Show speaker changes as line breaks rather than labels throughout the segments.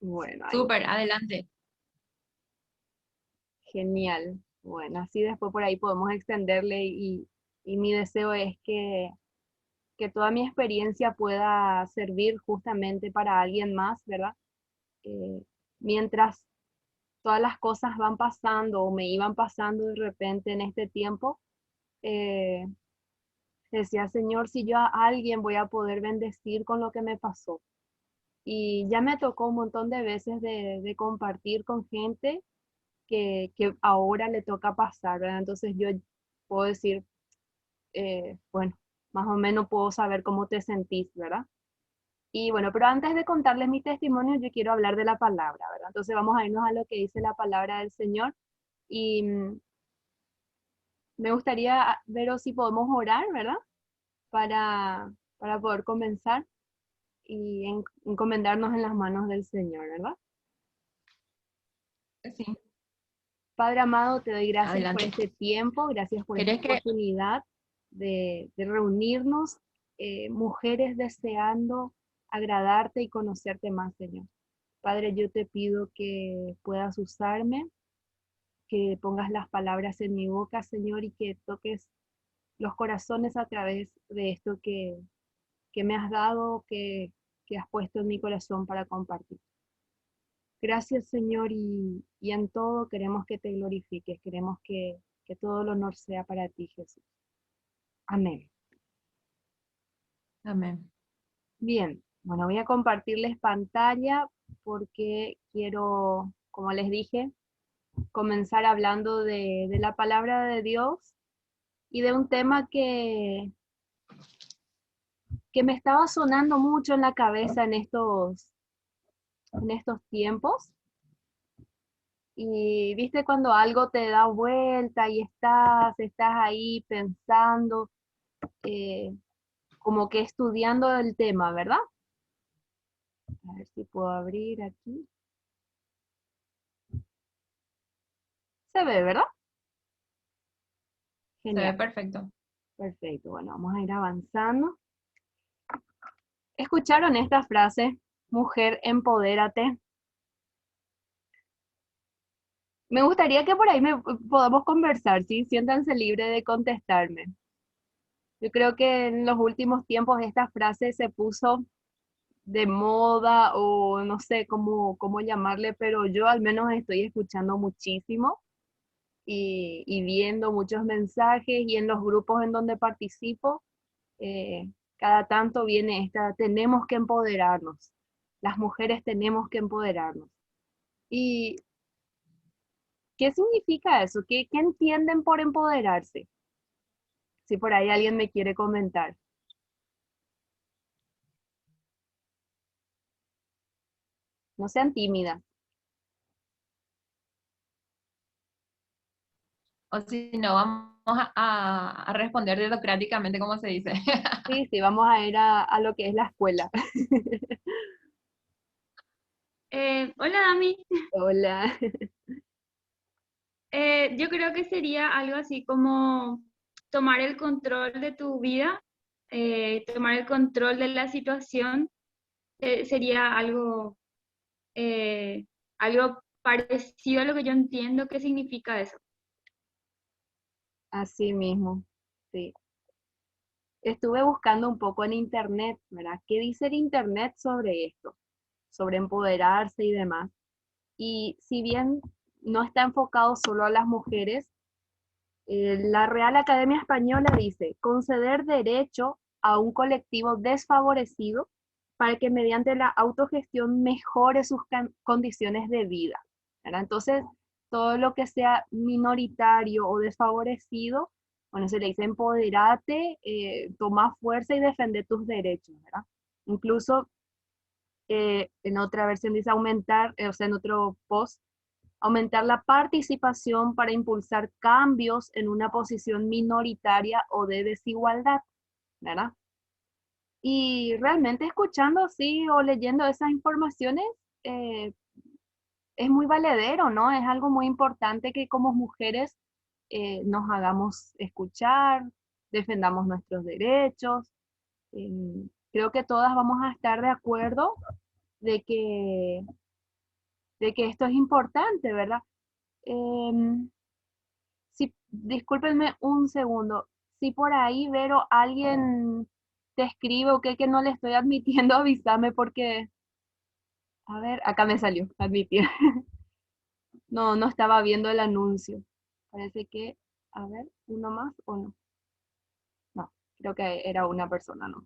Bueno, ahí,
Súper, adelante.
genial. Bueno, así después por ahí podemos extenderle y mi deseo es que toda mi experiencia pueda servir justamente para alguien más, ¿verdad? Eh, Mientras todas las cosas van pasando o me iban pasando de repente en este tiempo, eh, decía, Señor, si yo a alguien voy a poder bendecir con lo que me pasó. Y ya me tocó un montón de veces de compartir con gente que ahora le toca pasar, ¿verdad? Entonces yo puedo decir, bueno, más o menos puedo saber cómo te sentís, ¿verdad? Y bueno, pero antes de contarles mi testimonio, yo quiero hablar de la palabra, ¿verdad? Entonces vamos a irnos a lo que dice la palabra del Señor y me gustaría ver si podemos orar, ¿verdad? Para poder comenzar y encomendarnos en las manos del Señor, ¿verdad?
Sí,
Padre amado, te doy gracias por
adelante.
este tiempo, gracias por esta
¿Querés que
oportunidad de reunirnos, mujeres deseando agradarte y conocerte más, Señor. Padre, yo te pido que puedas usarme, que pongas las palabras en mi boca, Señor, y que toques los corazones a través de esto que me has dado, que has puesto en mi corazón para compartir. Gracias, Señor, y en todo queremos que te glorifiques, queremos que todo el honor sea para ti, Jesús. Amén.
Amén.
Bien, bueno, voy a compartirles pantalla porque quiero, como les dije, comenzar hablando de la palabra de Dios y de un tema que me estaba sonando mucho en la cabeza en estos tiempos. Y viste cuando algo te da vuelta y estás ahí pensando, eh, como que estudiando el tema, ¿verdad? A ver si puedo abrir aquí. Se ve, ¿verdad?
Se ve
Genial,
perfecto.
perfecto. Bueno, vamos a ir avanzando. ¿Escucharon esta frase? Mujer, empodérate. Me gustaría que por ahí podamos conversar, ¿sí? Siéntanse libres de contestarme. Yo creo que en los últimos tiempos esta frase se puso de moda o no sé cómo llamarle, pero yo al menos estoy escuchando muchísimo y viendo muchos mensajes y en los grupos en donde participo, cada tanto viene esta, tenemos que empoderarnos, las mujeres tenemos que empoderarnos. ¿Y qué significa eso? ¿Qué entienden por empoderarse? Si por ahí alguien me quiere comentar. No sean tímidas.
O si no, vamos a responder democráticamente, como se dice.
Sí, sí, vamos a ir a lo que es la escuela.
Hola, Dami.
Hola.
Yo creo que sería algo así como tomar el control de tu vida, tomar el control de la situación. Sería eh, algo parecido a lo que yo entiendo que significa eso.
Así mismo, sí. Estuve buscando un poco en internet, ¿verdad? ¿Qué dice el internet sobre esto? Sobre empoderarse y demás. Y si bien no está enfocado solo a las mujeres, la Real Academia Española dice conceder derecho a un colectivo desfavorecido para que mediante la autogestión mejore sus condiciones de vida, ¿verdad? Entonces, todo lo que sea minoritario o desfavorecido, bueno, se le dice empoderate, toma fuerza y defender tus derechos, ¿verdad? Incluso en otra versión dice aumentar, o sea, en otro post, aumentar la participación para impulsar cambios en una posición minoritaria o de desigualdad, ¿verdad? Y realmente escuchando así o leyendo esas informaciones, eh, es muy valedero, ¿no? Es algo muy importante que como mujeres nos hagamos escuchar, defendamos nuestros derechos. Creo que todas vamos a estar de acuerdo de que de que esto es importante, ¿verdad? Si, discúlpenme un segundo, si por ahí, Vero, alguien te escribe o que no le estoy admitiendo, avísame porque, a ver, acá me salió, admitir. No, no estaba viendo el anuncio. Parece que, a ver, uno más o no. No, creo que era una persona, ¿no?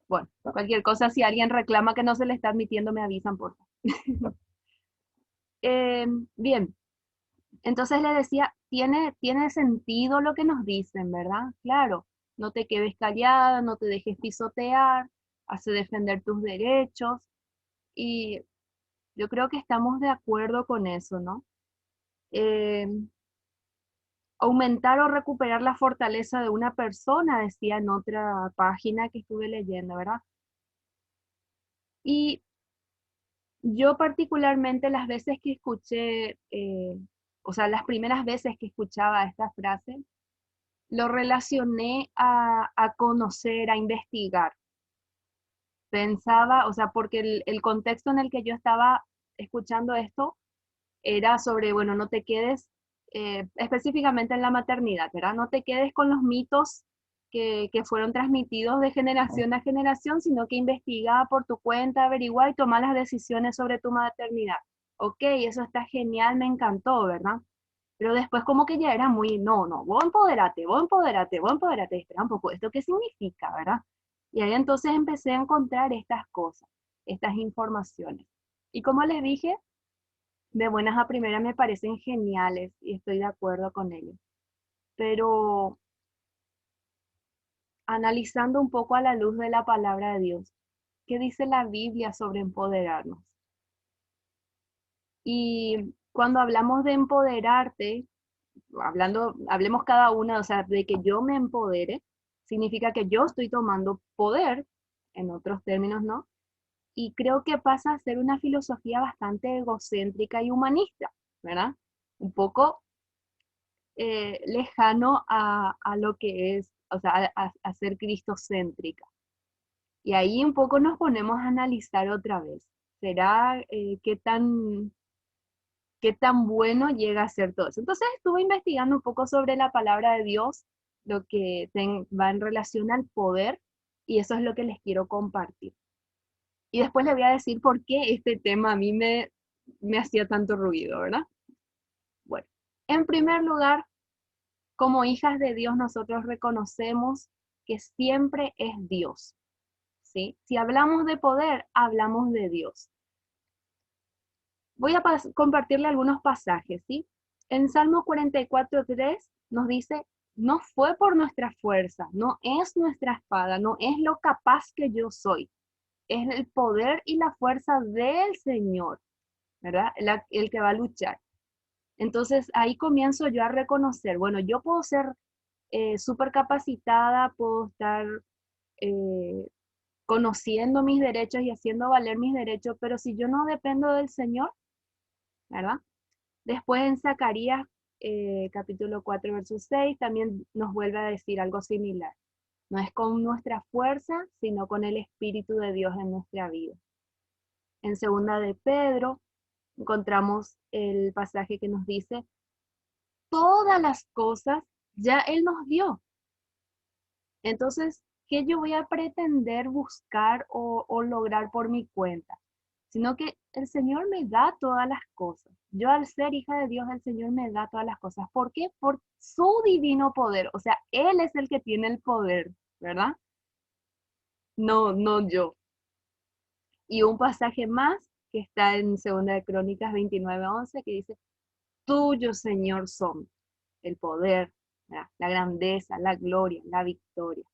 Bueno, cualquier cosa, si alguien reclama que no se le está admitiendo, me avisan, por favor. Bien, entonces le decía, tiene sentido lo que nos dicen, ¿verdad? Claro, no te quedes callada, no te dejes pisotear, hace defender tus derechos y yo creo que estamos de acuerdo con eso, ¿no? Eh, aumentar o recuperar la fortaleza de una persona, decía en otra página que estuve leyendo, ¿verdad? Y yo particularmente las veces que escuché, o sea, las primeras veces que escuchaba esta frase, lo relacioné a conocer, a investigar. Pensaba, o sea, porque el contexto en el que yo estaba escuchando esto era sobre, bueno, no te quedes, específicamente en la maternidad, ¿verdad? No te quedes con los mitos que fueron transmitidos de generación a generación, sino que investiga por tu cuenta, averigua y toma las decisiones sobre tu maternidad. Ok, eso está genial, me encantó, ¿verdad? Pero después como que ya era muy, no, no, vos empoderate, vos empoderate, vos empoderate, espera un poco, ¿esto qué significa, verdad? Y ahí entonces empecé a encontrar estas cosas, estas informaciones. Y como les dije, de buenas a primeras me parecen geniales y estoy de acuerdo con ellos. Pero analizando un poco a la luz de la palabra de Dios, ¿qué dice la Biblia sobre empoderarnos? Y cuando hablamos de empoderarte, hablemos cada una, o sea, de que yo me empodere, significa que yo estoy tomando poder, en otros términos, ¿no? Y creo que pasa a ser una filosofía bastante egocéntrica y humanista, ¿verdad? Un poco lejano a lo que es, o sea, a ser cristocéntrica. Y ahí un poco nos ponemos a analizar otra vez. ¿Será qué tan bueno llega a ser todo eso? Entonces estuve investigando un poco sobre la palabra de Dios, lo que va en relación al poder, y eso es lo que les quiero compartir. Y después les voy a decir por qué este tema a mí me hacía tanto ruido, ¿verdad? Bueno, en primer lugar, como hijas de Dios, nosotros reconocemos que siempre es Dios, ¿sí? Si hablamos de poder, hablamos de Dios. Voy a compartirle algunos pasajes, ¿sí? En Salmo 44:3 nos dice, no fue por nuestra fuerza, no es nuestra espada, no es lo capaz que yo soy, es el poder y la fuerza del Señor, ¿verdad? El que va a luchar. Entonces ahí comienzo yo a reconocer, bueno, yo puedo ser súper capacitada, puedo estar eh, conociendo mis derechos y haciendo valer mis derechos, pero si yo no dependo del Señor, ¿verdad? Después en Zacarías capítulo 4, verso 6, también nos vuelve a decir algo similar. No es con nuestra fuerza, sino con el Espíritu de Dios en nuestra vida. En segunda de Pedro encontramos el pasaje que nos dice, todas las cosas ya Él nos dio. Entonces, ¿qué yo voy a pretender buscar o lograr por mi cuenta? Sino que el Señor me da todas las cosas. Yo al ser hija de Dios, el Señor me da todas las cosas. ¿Por qué? Por su divino poder. O sea, Él es el que tiene el poder, ¿verdad? No, no yo. Y un pasaje más que está en 2 de Crónicas 29:11 que dice, tuyo, Señor, son el poder, ¿verdad? La grandeza, la gloria, la victoria.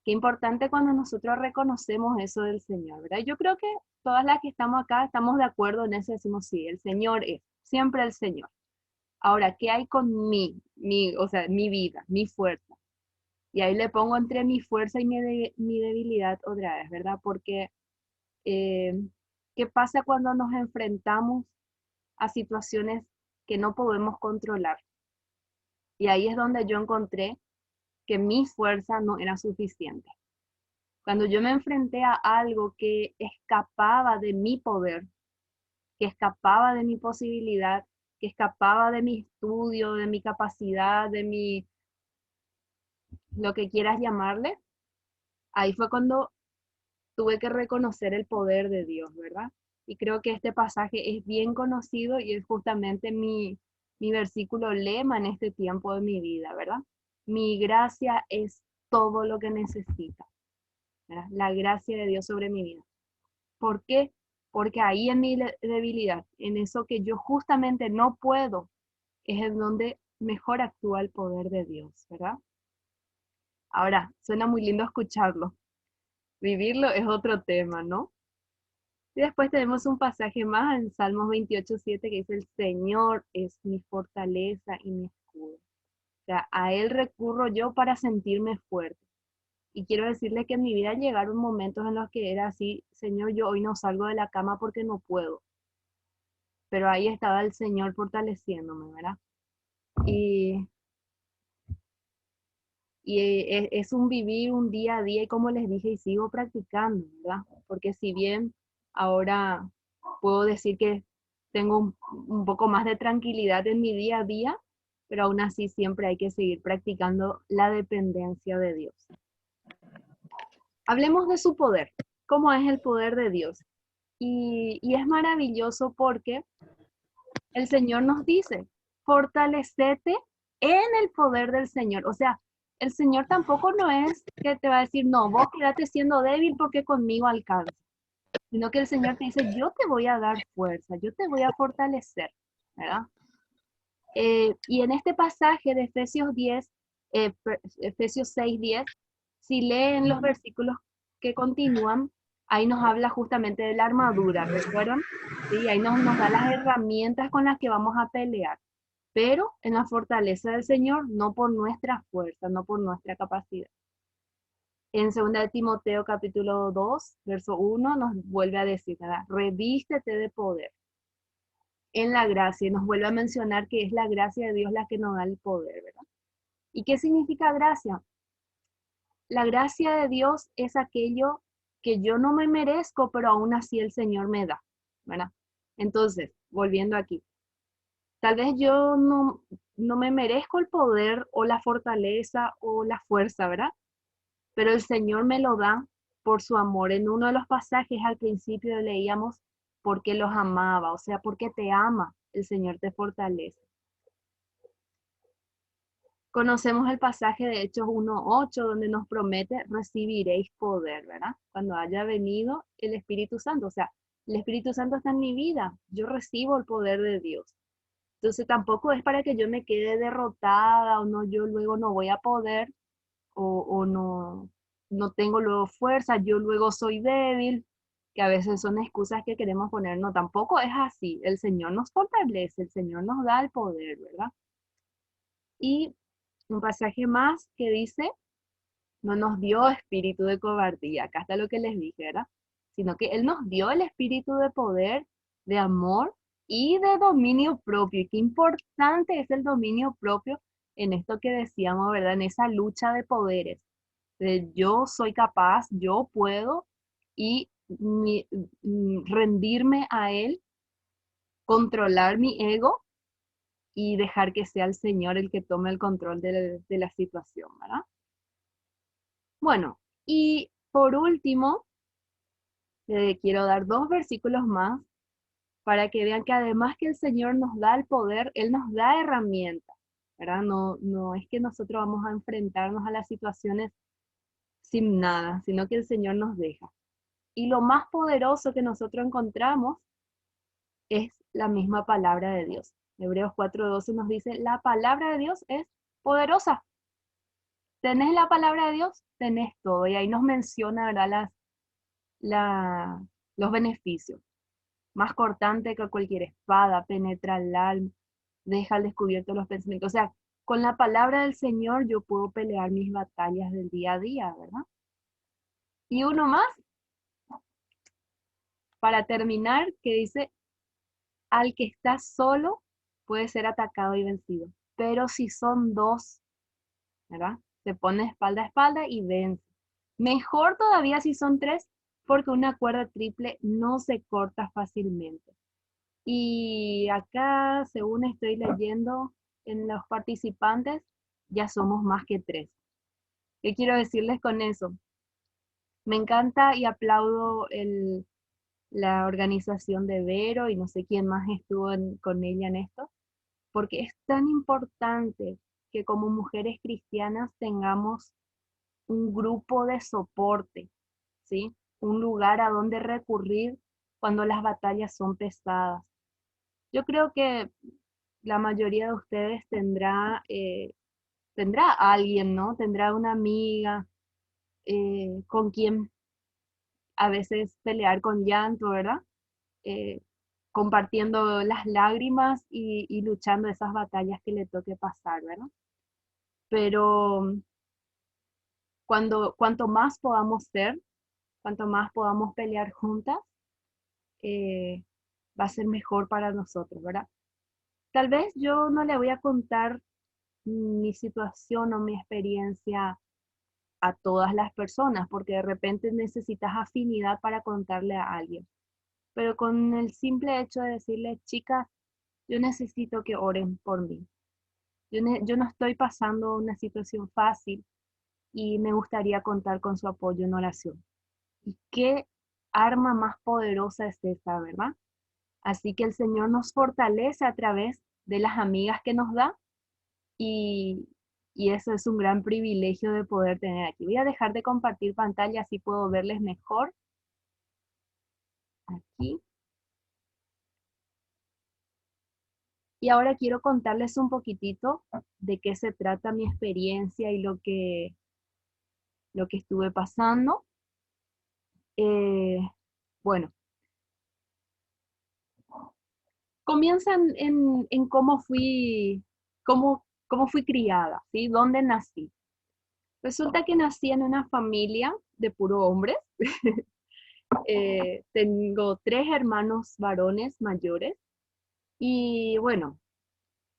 Qué importante cuando nosotros reconocemos eso del Señor, ¿verdad? Yo creo que todas las que estamos acá estamos de acuerdo en eso, decimos, sí, el Señor es, siempre el Señor. Ahora, ¿qué hay con o sea, mi vida, mi fuerza? Y ahí le pongo entre mi fuerza y mi debilidad otra vez, ¿verdad? Porque, eh, ¿qué pasa cuando nos enfrentamos a situaciones que no podemos controlar? Y ahí es donde yo encontré que mi fuerza no era suficiente. Cuando yo me enfrenté a algo que escapaba de mi poder, que escapaba de mi posibilidad, que escapaba de mi estudio, de mi capacidad, de mi, lo que quieras llamarle. Ahí fue cuando tuve que reconocer el poder de Dios, ¿verdad? Y creo que este pasaje es bien conocido y es justamente mi versículo lema en este tiempo de mi vida, ¿verdad? Mi gracia es todo lo que necesita, ¿verdad? La gracia de Dios sobre mi vida. ¿Por qué? Porque ahí en mi debilidad, en eso que yo justamente no puedo, es en donde mejor actúa el poder de Dios, ¿verdad? Ahora, suena muy lindo escucharlo. Vivirlo es otro tema, ¿no? Y después tenemos un pasaje más en Salmos 28:7 que dice, el Señor es mi fortaleza y mi escudo. O sea, a Él recurro yo para sentirme fuerte. Y quiero decirle que en mi vida llegaron momentos en los que era así, Señor, yo hoy no salgo de la cama porque no puedo. Pero ahí estaba el Señor fortaleciéndome, ¿verdad? Y, es un vivir un día a día y como les dije, y sigo practicando, ¿verdad? Porque si bien ahora puedo decir que tengo un poco más de tranquilidad en mi día a día, pero aún así siempre hay que seguir practicando la dependencia de Dios. Hablemos de su poder. ¿Cómo es el poder de Dios? Y es maravilloso porque el Señor nos dice, fortalecete en el poder del Señor. O sea, el Señor tampoco no es que te va a decir, no, vos quédate siendo débil porque conmigo alcanza. Sino que el Señor te dice, yo te voy a dar fuerza, yo te voy a fortalecer, ¿verdad? Y en este pasaje de Efesios 10, Efesios 6:10, si leen los versículos que continúan, ahí nos habla justamente de la armadura, ¿recuerdan? Sí, ahí nos da las herramientas con las que vamos a pelear, pero en la fortaleza del Señor, no por nuestra fuerza, no por nuestra capacidad. En 2 de Timoteo capítulo 2, verso 1, nos vuelve a decir, ¿verdad? Revístete de poder en la gracia, y nos vuelve a mencionar que es la gracia de Dios la que nos da el poder, ¿verdad? ¿Y qué significa gracia? La gracia de Dios es aquello que yo no me merezco, pero aún así el Señor me da, ¿verdad? Entonces, volviendo aquí, tal vez yo no me merezco el poder o la fortaleza o la fuerza, ¿verdad? Pero el Señor me lo da por su amor. En uno de los pasajes al principio leíamos porque los amaba, o sea, porque te ama, el Señor te fortalece. Conocemos el pasaje de Hechos 1:8 donde nos promete recibiréis poder, ¿verdad? Cuando haya venido el Espíritu Santo, o sea, el Espíritu Santo está en mi vida, yo recibo el poder de Dios. Entonces tampoco es para que yo me quede derrotada o no, yo luego no voy a poder o no tengo luego fuerza, yo luego soy débil, que a veces son excusas que queremos poner. No, tampoco es así. El Señor nos fortalece, el Señor nos da el poder, ¿verdad? Y un pasaje más que dice, no nos dio espíritu de cobardía, acá está lo que les dije, ¿verdad? Sino que Él nos dio el espíritu de poder, de amor y de dominio propio. Y qué importante es el dominio propio en esto que decíamos, ¿verdad? En esa lucha de poderes. De yo soy capaz, yo puedo y rendirme a Él, controlar mi ego y dejar que sea el Señor el que tome el control de la situación, ¿verdad? Bueno, y por último, quiero dar 2 versículos más para que vean que además que el Señor nos da el poder, Él nos da herramientas, ¿verdad? No es que nosotros vamos a enfrentarnos a las situaciones sin nada, sino que el Señor nos deja. Y lo más poderoso que nosotros encontramos es la misma palabra de Dios. Hebreos 4:12 nos dice, la palabra de Dios es poderosa. ¿Tenés la palabra de Dios? Tenés todo. Y ahí nos menciona, ¿verdad? Los beneficios. Más cortante que cualquier espada, penetra el alma, deja al descubierto los pensamientos. O sea, con la palabra del Señor yo puedo pelear mis batallas del día a día, ¿verdad? Y uno más, para terminar, que dice, al que está solo puede ser atacado y vencido, pero si son dos, ¿verdad? Se pone espalda a espalda y vence. Mejor todavía si son tres, porque una cuerda triple no se corta fácilmente. Y acá, según estoy leyendo en los participantes, ya somos más que 3. ¿Qué quiero decirles con eso? Me encanta y aplaudo la organización de Vero y no sé quién más estuvo con ella en esto, porque es tan importante que como mujeres cristianas tengamos un grupo de soporte, ¿sí? Un lugar a donde recurrir cuando las batallas son pesadas. Yo creo que la mayoría de ustedes tendrá alguien, ¿no? Tendrá una amiga con quien a veces pelear con llanto, ¿verdad? Eh, compartiendo las lágrimas y luchando esas batallas que le toque pasar, ¿verdad? Pero cuanto más podamos ser, cuanto más podamos pelear juntas, eh, va a ser mejor para nosotros, ¿verdad? Tal vez yo no le voy a contar mi situación o mi experiencia a todas las personas, porque de repente necesitas afinidad para contarle a alguien. Pero con el simple hecho de decirle, chicas, yo necesito que oren por mí. Yo no estoy pasando una situación fácil y me gustaría contar con su apoyo en oración. ¿Y qué arma más poderosa es esa, verdad? Así que el Señor nos fortalece a través de las amigas que nos da y, y eso es un gran privilegio de poder tener aquí. Voy a dejar de compartir pantalla, así puedo verles mejor. Aquí. Y ahora quiero contarles un poquitito de qué se trata mi experiencia y lo que estuve pasando. Eh, bueno, comienzan en cómo fui criada, ¿sí? ¿Dónde nací? Resulta que nací en una familia de puro hombres. Tengo 3 hermanos varones mayores y bueno,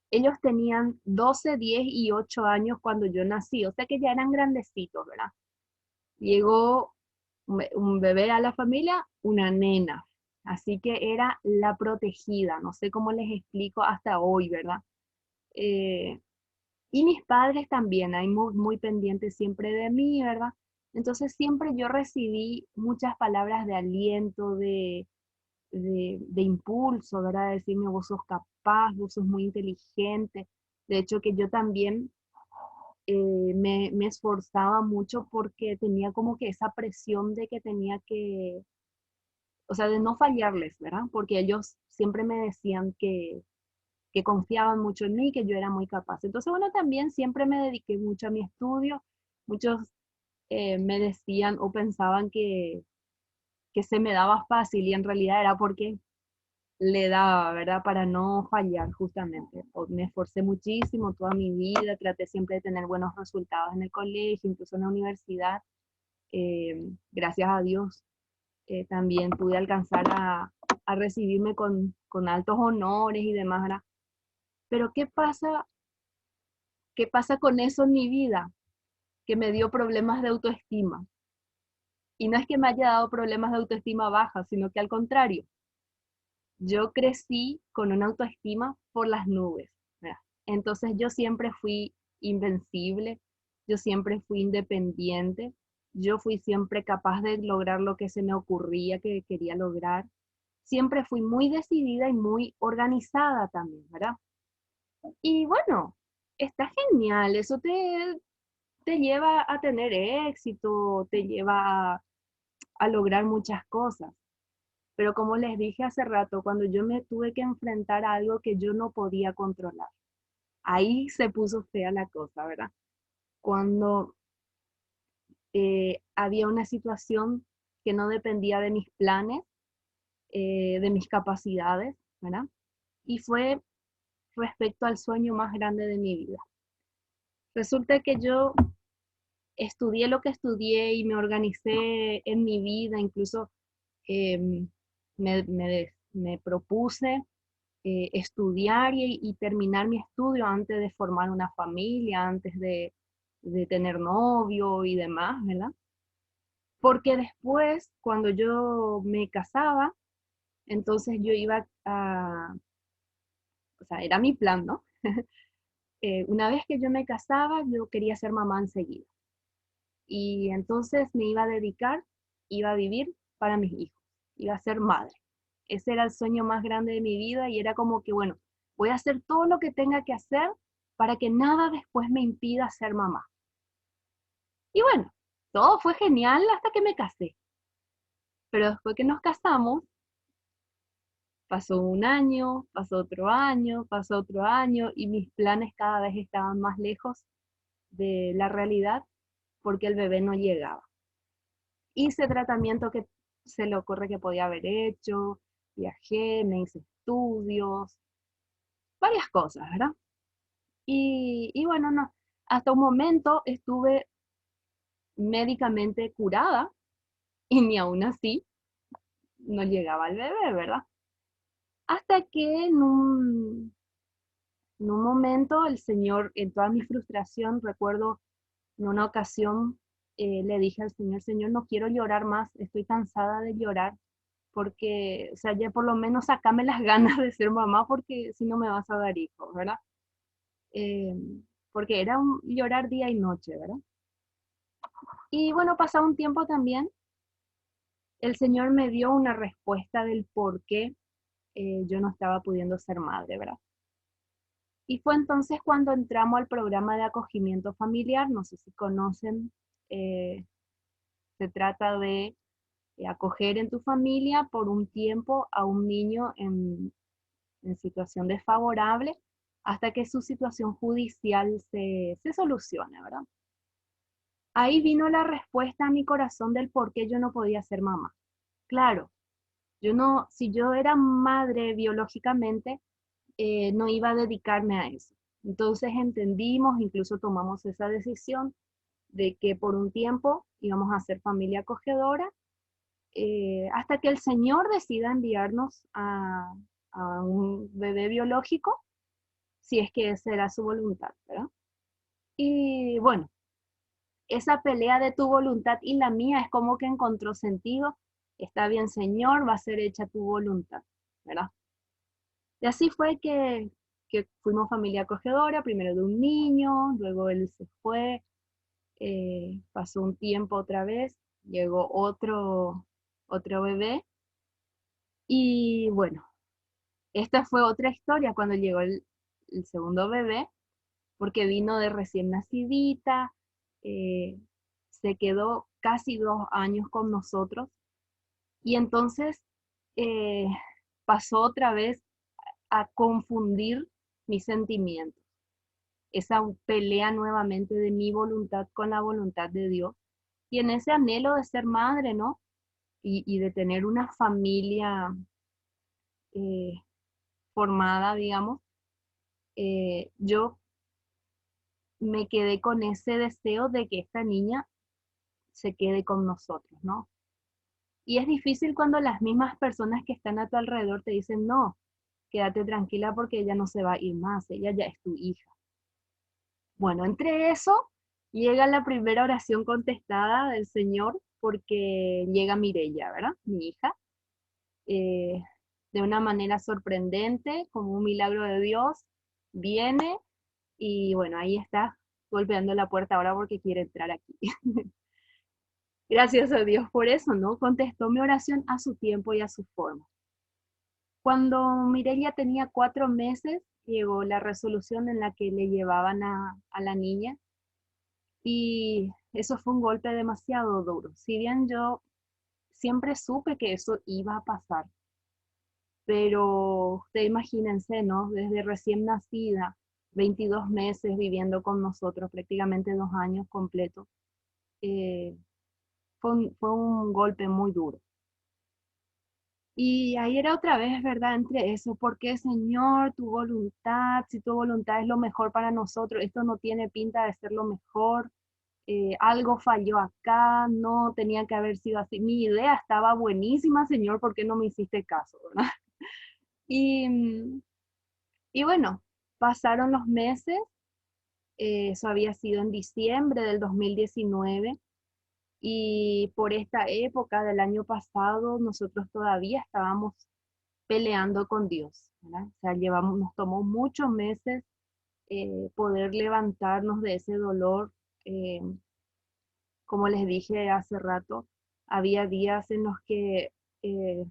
ellos tenían 12, 10 y 8 años cuando yo nací, o sea que ya eran grandecitos, ¿verdad? Llegó un bebé a la familia, una nena, así que era la protegida, no sé cómo les explico hasta hoy, ¿verdad? Eh, y mis padres también, ahí muy pendientes siempre de mí, ¿verdad? Entonces siempre yo recibí muchas palabras de aliento, de impulso, ¿verdad? De decirme, vos sos capaz, vos sos muy inteligente. De hecho, que yo también me esforzaba mucho porque tenía como que esa presión de que tenía que, o sea, de no fallarles, ¿verdad? Porque ellos siempre me decían que confiaban mucho en mí, que yo era muy capaz. Entonces, bueno, también siempre me dediqué mucho a mi estudio. Muchos me decían o pensaban que se me daba fácil y en realidad era porque le daba, ¿verdad? Para no fallar justamente. Me esforcé muchísimo toda mi vida, traté siempre de tener buenos resultados en el colegio, incluso en la universidad. Gracias a Dios también pude alcanzar a recibirme con altos honores y demás, ¿verdad? Pero ¿qué pasa? ¿Qué pasa con eso en mi vida? Que me dio problemas de autoestima. Y no es que me haya dado problemas de autoestima baja, sino que al contrario, yo crecí con una autoestima por las nubes, ¿verdad? Entonces yo siempre fui invencible, yo siempre fui independiente, yo fui siempre capaz de lograr lo que se me ocurría que quería lograr. Siempre fui muy decidida y muy organizada también, ¿verdad? Y bueno, está genial, eso te lleva a tener éxito, te lleva a lograr muchas cosas. Pero como les dije hace rato, cuando yo me tuve que enfrentar a algo que yo no podía controlar, ahí se puso fea la cosa, ¿verdad? Cuando había una situación que no dependía de mis planes, de mis capacidades, ¿verdad? Y fue respecto al sueño más grande de mi vida. Resulta que yo estudié lo que estudié y me organicé en mi vida, incluso me propuse estudiar y terminar mi estudio antes de formar una familia, antes de tener novio y demás, ¿verdad? Porque después, cuando yo me casaba, Entonces yo iba o sea, era mi plan, ¿no? Una vez que yo me casaba, yo quería ser mamá enseguida. Y entonces me iba a dedicar, iba a vivir para mis hijos, iba a ser madre. Ese era el sueño más grande de mi vida y era como que, bueno, voy a hacer todo lo que tenga que hacer para que nada después me impida ser mamá. Y bueno, todo fue genial hasta que me casé. Pero después que nos casamos, pasó un año, pasó otro año y mis planes cada vez estaban más lejos de la realidad porque el bebé no llegaba. Hice tratamiento que se le ocurre que podía haber hecho, viajé, me hice estudios, varias cosas, ¿verdad? Y bueno, no, hasta un momento estuve médicamente curada y ni aún así no llegaba el bebé, ¿verdad? Hasta que en un momento el Señor, en toda mi frustración, recuerdo en una ocasión le dije al Señor, Señor, no quiero llorar más, estoy cansada de llorar, porque, o sea, ya por lo menos sacame las ganas de ser mamá, porque si no me vas a dar hijos, ¿verdad? Eh, porque era un llorar día y noche, ¿verdad? Y bueno, pasado un tiempo también, el Señor me dio una respuesta del por qué yo no estaba pudiendo ser madre, ¿verdad? Y fue entonces cuando entramos al programa de acogimiento familiar, no sé si conocen, eh, se trata de acoger en tu familia por un tiempo a un niño en situación desfavorable hasta que su situación judicial se solucione, ¿verdad? Ahí vino la respuesta a mi corazón del por qué yo no podía ser mamá. Claro, yo no, si yo era madre biológicamente, no iba a dedicarme a eso. Entonces entendimos, incluso tomamos esa decisión de que por un tiempo íbamos a ser familia acogedora, hasta que el Señor decida enviarnos a un bebé biológico, si es que esa era su voluntad, ¿verdad? Y bueno, esa pelea de tu voluntad y la mía es como que encontró sentido. Está bien, Señor, va a ser hecha tu voluntad, ¿verdad? Y así fue que fuimos familia acogedora, primero de un niño, luego él se fue, pasó un tiempo otra vez, llegó otro bebé. Y bueno, esta fue otra historia cuando llegó el segundo bebé, porque vino de recién nacidita, eh, se quedó casi 2 años con nosotros y entonces eh, pasó otra vez a confundir mis sentimientos, esa pelea nuevamente de mi voluntad con la voluntad de Dios y en ese anhelo de ser madre, ¿no? Y de tener una familia eh, formada, digamos, yo me quedé con ese deseo de que esta niña se quede con nosotros, ¿no? Y es difícil cuando las mismas personas que están a tu alrededor te dicen, no, quédate tranquila porque ella no se va a ir más, ella ya es tu hija. Bueno, entre eso llega la primera oración contestada del Señor porque llega Mirella, ¿verdad? Mi hija, eh, de una manera sorprendente, como un milagro de Dios, viene y bueno, ahí está golpeando la puerta ahora porque quiere entrar aquí. Gracias a Dios por eso, ¿no? Contestó mi oración a su tiempo y a su forma. Cuando Mireia tenía 4 meses, llegó la resolución en la que le llevaban a la niña y eso fue un golpe demasiado duro. Si bien yo siempre supe que eso iba a pasar, pero ustedes imagínense, ¿no? Desde recién nacida, 22 meses viviendo con nosotros, prácticamente 2 años completos, eh, fue un golpe muy duro. Y ahí era otra vez, ¿verdad? Entre eso, ¿por qué, Señor, tu voluntad? Si tu voluntad es lo mejor para nosotros, esto no tiene pinta de ser lo mejor, algo falló acá, no tenía que haber sido así. Mi idea estaba buenísima, Señor, ¿por qué no me hiciste caso, verdad? Y, y bueno, pasaron los meses, eso había sido en diciembre del 2019. Y por esta época del año pasado, nosotros todavía estábamos peleando con Dios, ¿verdad? O sea, nos tomó muchos meses poder levantarnos de ese dolor. eh, Como les dije hace rato, había días en los que eh,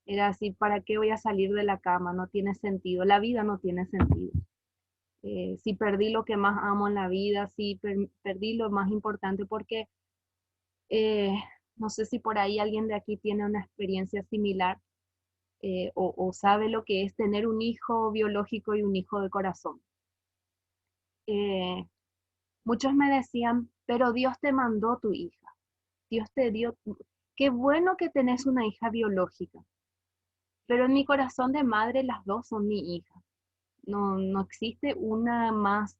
era así, ¿para qué voy a salir de la cama? No tiene sentido, la vida no tiene sentido. Si perdí lo que más amo en la vida, si perdí lo más importante, porque eh, no sé si por ahí alguien de aquí tiene una experiencia similar, o sabe lo que es tener un hijo biológico y un hijo de corazón. Eh, Muchos me decían, pero Dios te mandó tu hija, Dios te dio, qué bueno que tenés una hija biológica, pero en mi corazón de madre las dos son mi hija. No, no existe una más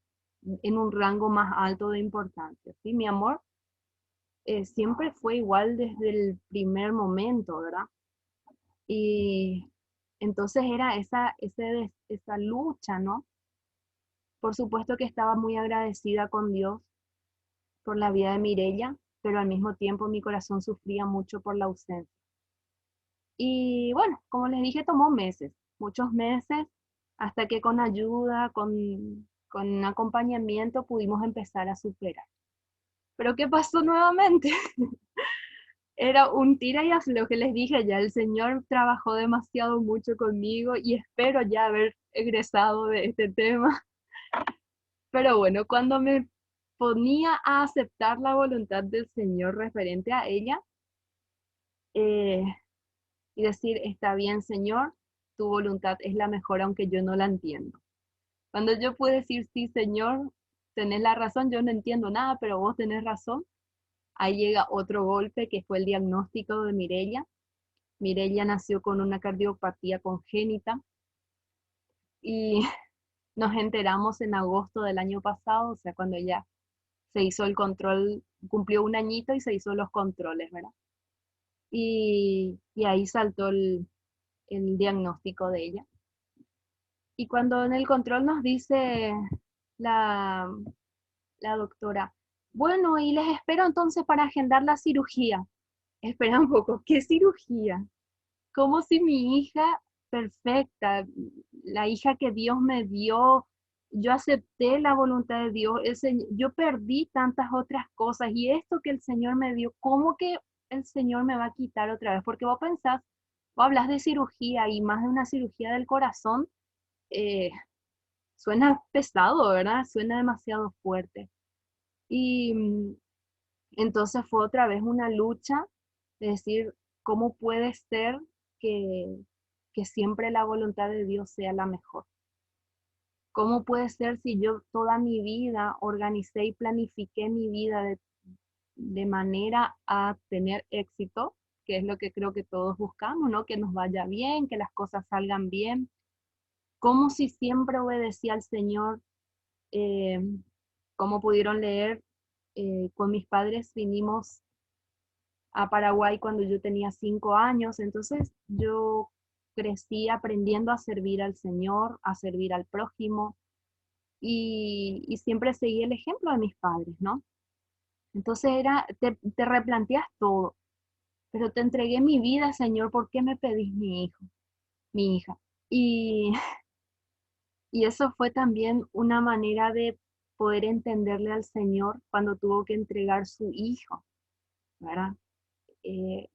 en un rango más alto de importancia. ¿Sí? Mi amor siempre fue igual desde el primer momento, ¿verdad? Y entonces era esa lucha, ¿no? Por supuesto que estaba muy agradecida con Dios por la vida de Mirella, pero al mismo tiempo mi corazón sufría mucho por la ausencia. Y bueno, como les dije, tomó meses, muchos meses, hasta que con ayuda, con acompañamiento pudimos empezar a superar. Pero ¿qué pasó nuevamente? Era un tira y afloje, les dije ya, el Señor trabajó demasiado mucho conmigo y espero ya haber egresado de este tema. Pero bueno, cuando me ponía a aceptar la voluntad del Señor referente a ella, eh, y decir, está bien, Señor, tu voluntad es la mejor aunque yo no la entiendo. Cuando yo puedo decir, sí, Señor, tenés la razón, yo no entiendo nada, pero vos tenés razón, ahí llega otro golpe que fue el diagnóstico de Mirella. Mirella nació con una cardiopatía congénita y nos enteramos en agosto del año pasado, o sea, cuando ella se hizo el control, cumplió un añito y se hizo los controles, ¿verdad? Y ahí saltó el diagnóstico de ella. Y cuando en el control nos dice la, la doctora, bueno, y les espero entonces para agendar la cirugía. Espera un poco, ¿qué cirugía? Como si mi hija perfecta, la hija que Dios me dio, yo acepté la voluntad de Dios, yo perdí tantas otras cosas y esto que el Señor me dio, ¿cómo que el Señor me va a quitar otra vez? Porque vos pensás, vos hablas de cirugía y más de una cirugía del corazón, eh, suena pesado, ¿verdad? Suena demasiado fuerte. Y entonces fue otra vez una lucha de decir, ¿cómo puede ser que, que siempre la voluntad de Dios sea la mejor? ¿Cómo puede ser si yo toda mi vida organicé y planifiqué mi vida de manera a tener éxito, que es lo que creo que todos buscamos, ¿no? Que nos vaya bien, que las cosas salgan bien? Como si siempre obedecía al Señor, eh, como pudieron leer, con mis padres vinimos a Paraguay cuando yo tenía 5 años, entonces yo crecí aprendiendo a servir al Señor, a servir al prójimo y siempre seguí el ejemplo de mis padres, ¿no? Entonces te replanteas todo, pero te entregué mi vida, Señor, ¿por qué me pedís mi hijo, mi hija? Y, y eso fue también una manera de poder entenderle al Señor cuando tuvo que entregar su hijo, ¿verdad? Eh,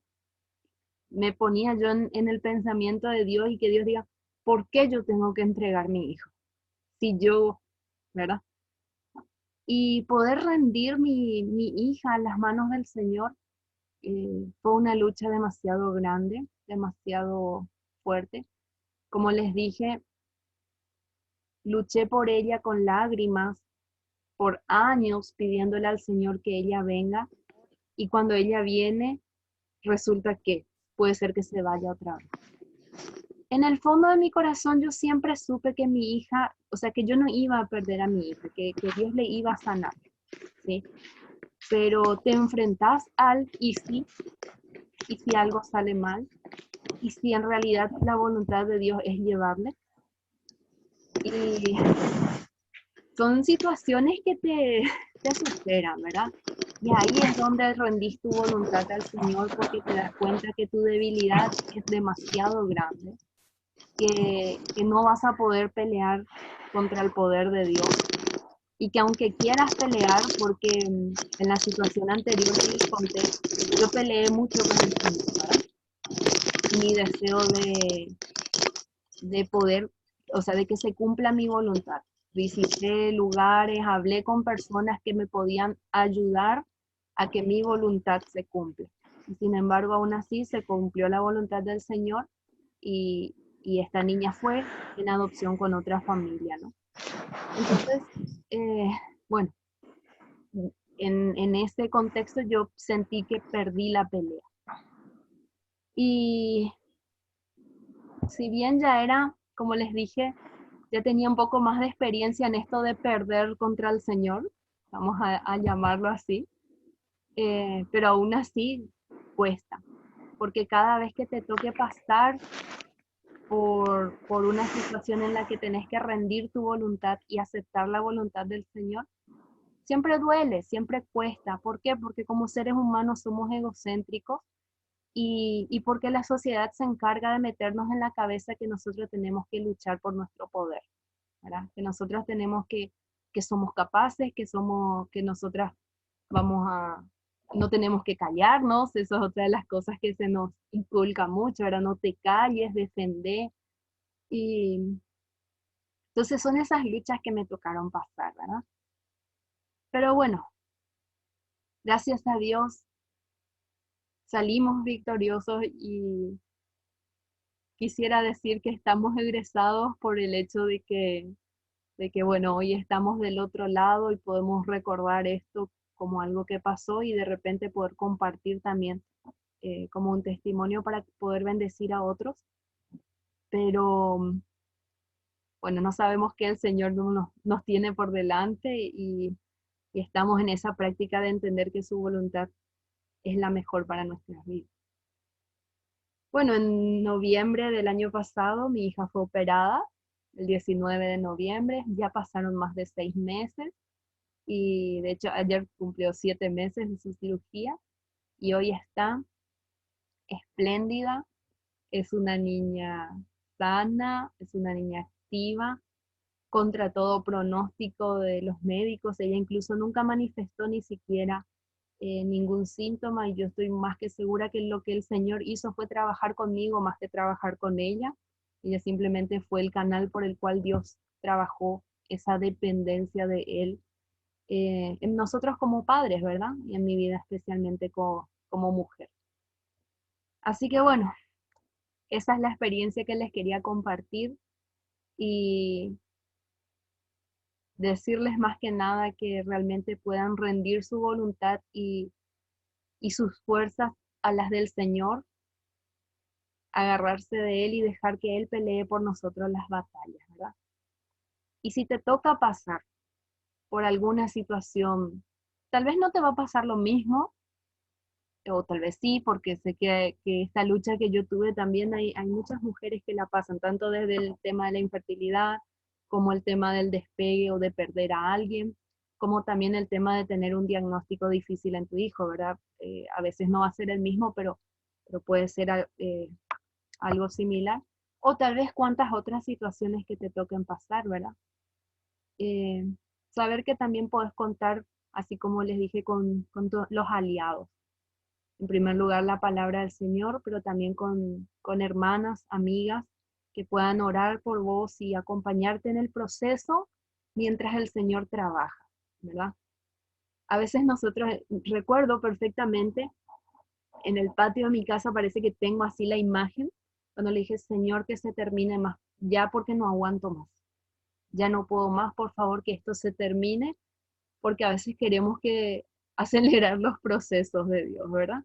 Me ponía yo en el pensamiento de Dios y que Dios diga, ¿por qué yo tengo que entregar mi hijo? Si yo, ¿verdad? Y poder rendir mi hija a las manos del Señor fue una lucha demasiado grande, demasiado fuerte. Como les dije, luché por ella con lágrimas, por años pidiéndole al Señor que ella venga. Y cuando ella viene, resulta que puede ser que se vaya otra vez. En el fondo de mi corazón yo siempre supe que mi hija, o sea, que yo no iba a perder a mi hija, que Dios le iba a sanar, ¿sí? Pero te enfrentas al y si algo sale mal, y si en realidad la voluntad de Dios es llevarle. Y son situaciones que te superan, ¿verdad? Y ahí es donde rendís tu voluntad al Señor porque te das cuenta que tu debilidad es demasiado grande, que no vas a poder pelear contra el poder de Dios y que aunque quieras pelear, porque en la situación anterior que les conté, yo peleé mucho con el Señor, ¿verdad? Mi deseo de poder, o sea, de que se cumpla mi voluntad. Visité lugares, hablé con personas que me podían ayudar a que mi voluntad se cumpla. Y sin embargo, aún así se cumplió la voluntad del Señor y esta niña fue en adopción con otra familia, ¿no? Entonces, eh, bueno, en ese contexto yo sentí que perdí la pelea. Y si bien ya era, como les dije, ya tenía un poco más de experiencia en esto de perder contra el Señor, vamos a llamarlo así, pero aún así cuesta, porque cada vez que te toque pasar por una situación en la que tenés que rendir tu voluntad y aceptar la voluntad del Señor, siempre duele, siempre cuesta. ¿Por qué? Porque como seres humanos somos egocéntricos y porque la sociedad se encarga de meternos en la cabeza que nosotros tenemos que luchar por nuestro poder, ¿verdad? Que nosotros tenemos que somos capaces, que nosotras vamos a, no tenemos que callarnos, eso es otra de las cosas que se nos inculca mucho, ¿verdad? No te calles, defender. Y entonces son esas luchas que me tocaron pasar, ¿verdad? Pero bueno, gracias a Dios salimos victoriosos y quisiera decir que estamos egresados por el hecho de que, bueno, hoy estamos del otro lado y podemos recordar esto como algo que pasó y de repente poder compartir también como un testimonio para poder bendecir a otros. Pero bueno, no sabemos qué el Señor nos tiene por delante y estamos en esa práctica de entender que su voluntad es la mejor para nuestras vidas. Bueno, en noviembre del año pasado mi hija fue operada, el 19 de noviembre, ya pasaron más de 6 meses y de hecho ayer cumplió 7 meses de su cirugía y hoy está espléndida, es una niña sana, es una niña activa, contra todo pronóstico de los médicos, ella incluso nunca manifestó ni siquiera ningún síntoma y yo estoy más que segura que lo que el Señor hizo fue trabajar conmigo más que trabajar con ella. Ella simplemente fue el canal por el cual Dios trabajó esa dependencia de Él en nosotros como padres, ¿verdad? Y en mi vida especialmente como mujer. Así que bueno, esa es la experiencia que les quería compartir y decirles más que nada que realmente puedan rendir su voluntad y sus fuerzas a las del Señor, agarrarse de Él y dejar que Él pelee por nosotros las batallas, ¿verdad? Y si te toca pasar por alguna situación, tal vez no te va a pasar lo mismo, o tal vez sí, porque sé que esta lucha que yo tuve también hay muchas mujeres que la pasan, tanto desde el tema de la infertilidad, como el tema del despegue o de perder a alguien, como también el tema de tener un diagnóstico difícil en tu hijo, ¿verdad? A veces no va a ser el mismo, pero puede ser algo similar. O tal vez cuántas otras situaciones que te toquen pasar, ¿verdad? Eh, Saber que también puedes contar, así como les dije, con los aliados. En primer lugar, la palabra del Señor, pero también con hermanas, amigas, que puedan orar por vos y acompañarte en el proceso mientras el Señor trabaja, ¿verdad? A veces nosotros, recuerdo perfectamente, en el patio de mi casa parece que tengo así la imagen, cuando le dije, Señor, que se termine más, ya porque no aguanto más, ya no puedo más, por favor, que esto se termine, porque a veces queremos que acelerar los procesos de Dios, ¿verdad?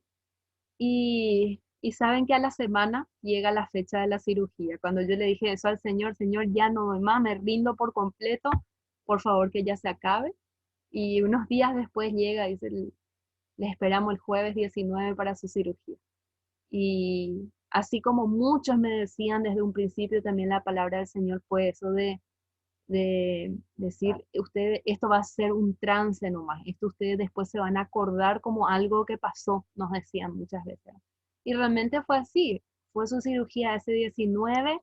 Y saben que a la semana llega la fecha de la cirugía. Cuando yo le dije eso al Señor, Señor, ya no doy más, me rindo por completo, por favor que ya se acabe. Y unos días después llega y dice, le esperamos el jueves 19 para su cirugía. Y así como muchos me decían desde un principio, también la palabra del Señor fue eso de de decir, ustedes, esto va a ser un trance nomás, esto ustedes después se van a acordar como algo que pasó, nos decían muchas veces. Y realmente fue así, fue su cirugía ese 19,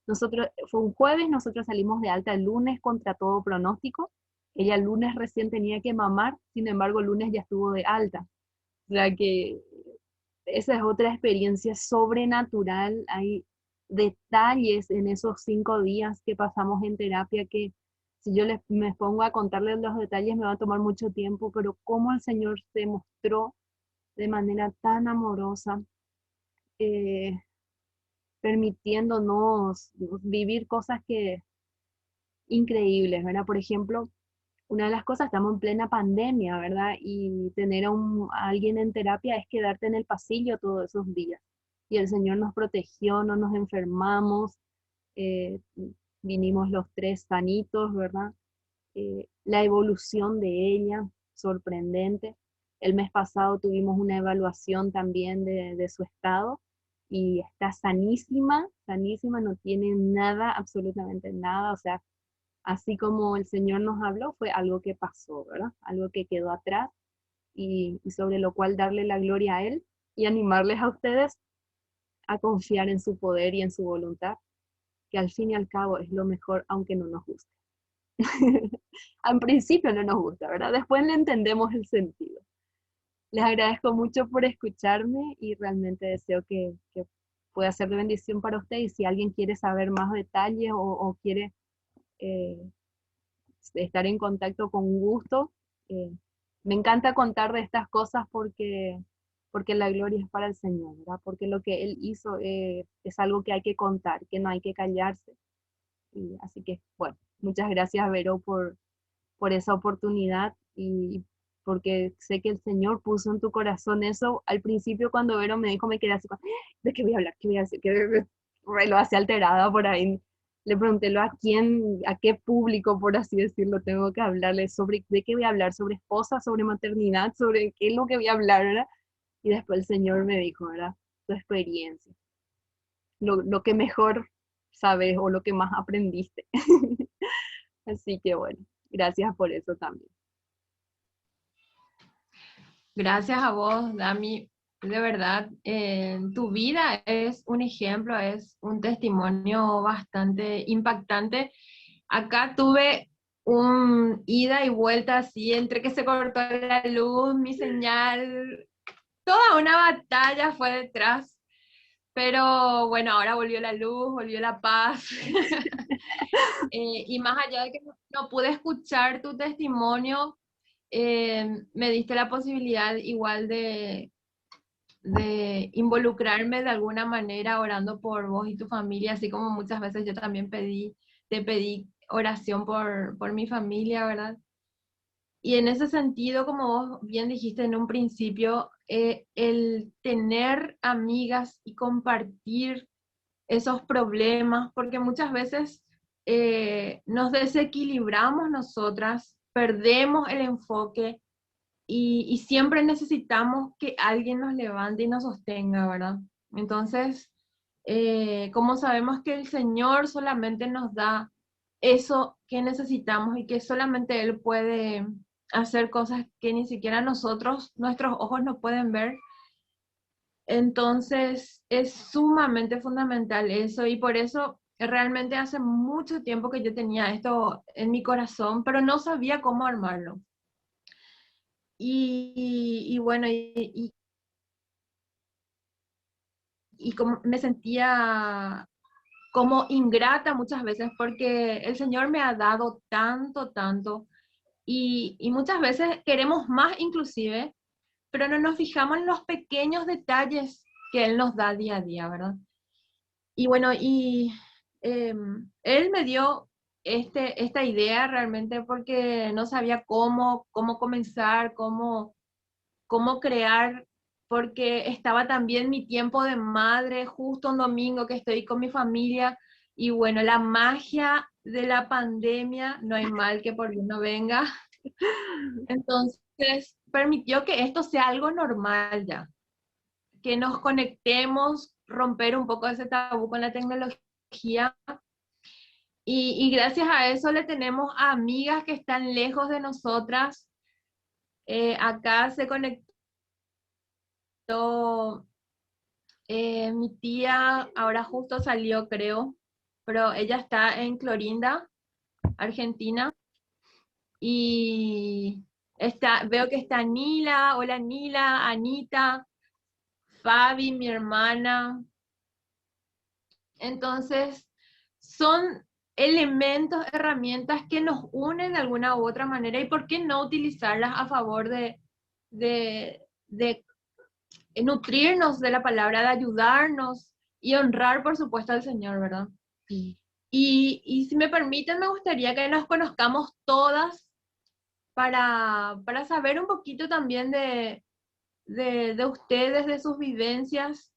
nosotros, fue un jueves, nosotros salimos de alta el lunes contra todo pronóstico, ella el lunes recién tenía que mamar, sin embargo el lunes ya estuvo de alta. O sea que esa es otra experiencia sobrenatural. Hay detalles en esos 5 días que pasamos en terapia que si yo me pongo a contarles los detalles me va a tomar mucho tiempo, pero cómo el Señor se mostró de manera tan amorosa, eh, permitiéndonos vivir cosas que increíbles, ¿verdad? Por ejemplo, una de las cosas, estamos en plena pandemia, ¿verdad? Y tener a alguien en terapia es quedarte en el pasillo todos esos días. Y el Señor nos protegió, no nos enfermamos, eh, vinimos los tres sanitos, ¿verdad? La evolución de ella, sorprendente. El mes pasado tuvimos una evaluación también de su estado y está sanísima, sanísima, no tiene nada, absolutamente nada, o sea, así como el Señor nos habló, fue algo que pasó, ¿verdad? Algo que quedó atrás y sobre lo cual darle la gloria a Él y animarles a ustedes a confiar en su poder y en su voluntad, que al fin y al cabo es lo mejor, aunque no nos guste. Al principio no nos gusta, ¿verdad? Después le entendemos el sentido. Les agradezco mucho por escucharme y realmente deseo que pueda ser de bendición para ustedes. Y si alguien quiere saber más detalles o quiere eh, estar en contacto con gusto. Eh, Me encanta contar de estas cosas porque la gloria es para el Señor, ¿verdad? Porque lo que Él hizo es algo que hay que contar, que no hay que callarse. Y así que, bueno, muchas gracias, Vero, por esa oportunidad y porque sé que el Señor puso en tu corazón eso. Al principio cuando Vero me dijo, me quedé así, ¿de qué voy a hablar? ¿Qué voy a decir? Lo hace alterada por ahí. Le pregunté a quién, a qué público, por así decirlo, tengo que hablarle sobre, ¿de qué voy a hablar? ¿Sobre esposa, sobre maternidad, sobre qué es lo que voy a hablar, ¿verdad? Y después el Señor me dijo, ¿verdad? Tu experiencia, lo que mejor sabes o lo que más aprendiste. Así que bueno, gracias por eso también.
Gracias a vos, Dami. De verdad, tu vida es un ejemplo, es un testimonio bastante impactante. Acá tuve un ida y vuelta así, entre que se cortó la luz, mi señal, toda una batalla fue detrás. Pero bueno, ahora volvió la luz, volvió la paz. Y más allá de que no pude escuchar tu testimonio, me diste la posibilidad igual de involucrarme de alguna manera orando por vos y tu familia, así como muchas veces yo también te pedí oración por mi familia, ¿verdad? Y en ese sentido, como vos bien dijiste en un principio, el tener amigas y compartir esos problemas, porque muchas veces nos desequilibramos nosotras, perdemos el enfoque y siempre necesitamos que alguien nos levante y nos sostenga, ¿verdad? Entonces, como sabemos que el Señor solamente nos da eso que necesitamos y que solamente Él puede hacer cosas que ni siquiera nosotros, nuestros ojos no pueden ver, entonces es sumamente fundamental eso y por eso realmente hace mucho tiempo que yo tenía esto en mi corazón, pero no sabía cómo armarlo. Y bueno, y como me sentía como ingrata muchas veces porque el Señor me ha dado tanto, tanto y muchas veces queremos más inclusive, pero no nos fijamos en los pequeños detalles que Él nos da día a día, ¿verdad? Y bueno, él me dio esta idea realmente porque no sabía cómo comenzar, cómo crear, porque estaba también mi tiempo de madre, justo un domingo que estoy con mi familia, y bueno, la magia de la pandemia, no hay mal que por bien no venga, entonces permitió que esto sea algo normal ya, que nos conectemos, romper un poco ese tabú con la tecnología Y gracias a eso le tenemos a amigas que están lejos de nosotras. Acá se conectó mi tía, ahora justo salió, creo, pero ella está en Clorinda, Argentina. Y veo que está Nila, hola Nila, Anita, Fabi, mi hermana. Entonces, son elementos, herramientas que nos unen de alguna u otra manera, y por qué no utilizarlas a favor de nutrirnos de la palabra, de ayudarnos y honrar, por supuesto, al Señor, ¿verdad?
Sí.
Y si me permiten, me gustaría que nos conozcamos todas para saber un poquito también de ustedes, de sus vivencias,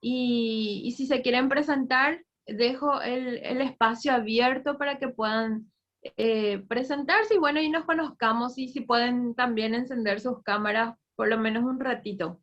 y si se quieren presentar, dejo el espacio abierto para que puedan presentarse y bueno, y nos conozcamos, y si pueden también encender sus cámaras por lo menos un ratito.